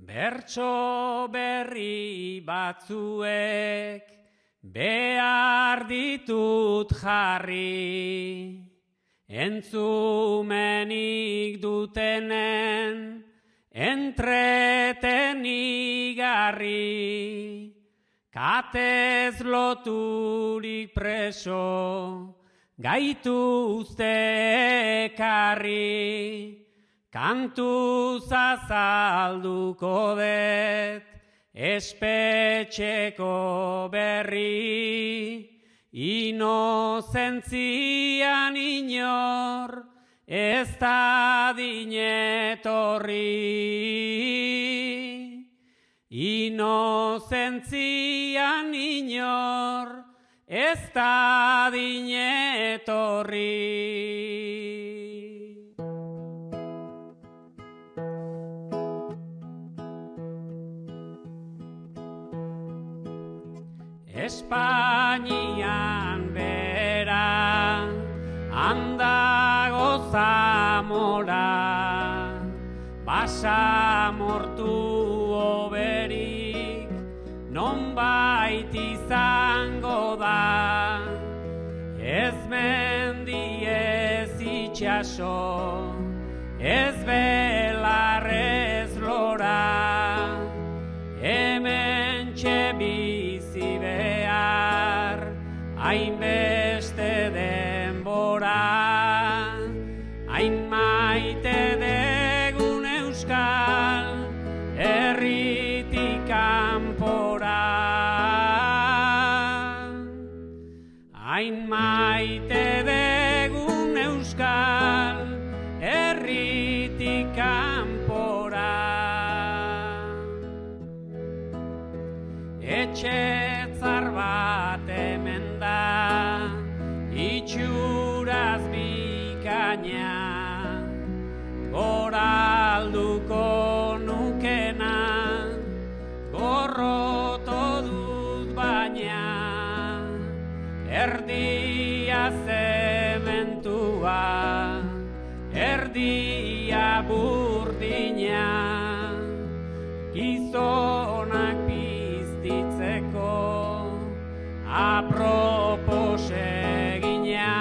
Bertso berri batzuek behar ditut jarri, entzumenik dutenen entretenigarri, katez loturik preso gaituzte ekarri, kantuz azalduko det espetxeko berri, inozentzian inor ez dadin etorri. Inozentzian inor ez dadin etorri. Espainian bera, handago Zamora, basamortu oberik, nonbait izango da, ez mendi ez itxaso, ez belar ez lora, hementxe bizi behar, hainbeste denbora, hain maite degun euskal herritik kanpora. Hain maite degun euskal herritik kanpora. Etxetzar bat hemen da, itxuraz bikaina, goralduko nukena, gorroto dut baina, erdia zementua, erdia burdina, gizonak apropos egina,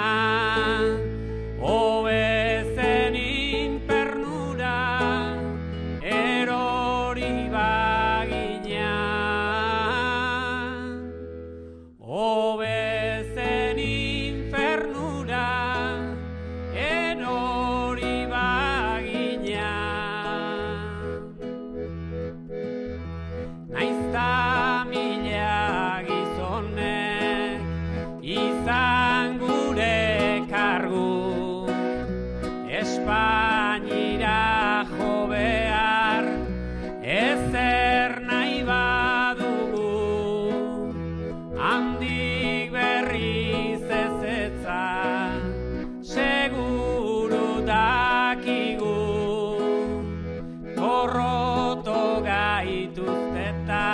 obezen infernura erori bagina. Obezen infernura erori bagina. Naizta mila izan gure kargu, Espainira jo behar, ezer nahi badugu, handik berriz ezetza, seguru dakigu, gorroto gaituzteta,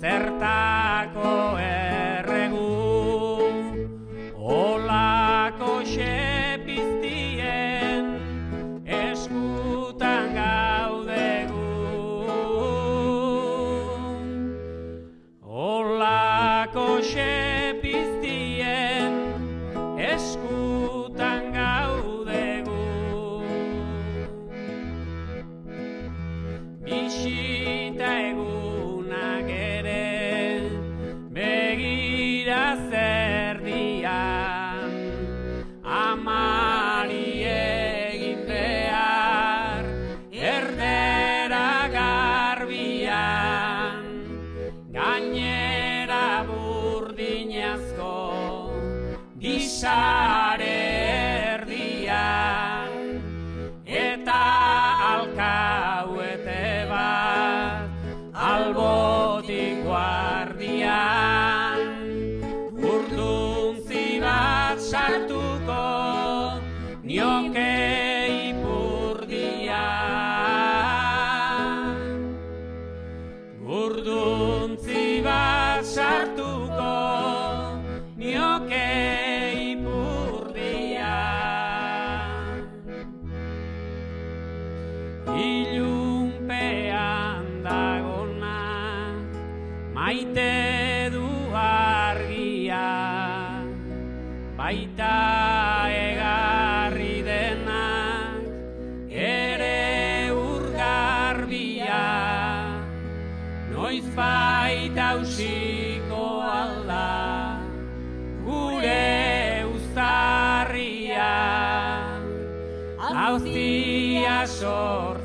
zertako olako xepiztien eskutan gaudegu. Olako xepiztien eskutan gaudegu. Bisita egunak ere begira zerdian, amari egin behar erdera garbian, gainera burdinazko gisare erdian, eta alkauete bat albotik guardian, urduntzi bat sartuko nioke ipurdian. Urduntzi bat sartuko nioke ipurdian. Aita egarri denak ere urgarbia, noiz baita ausiko alda gure uztarria, auzia sor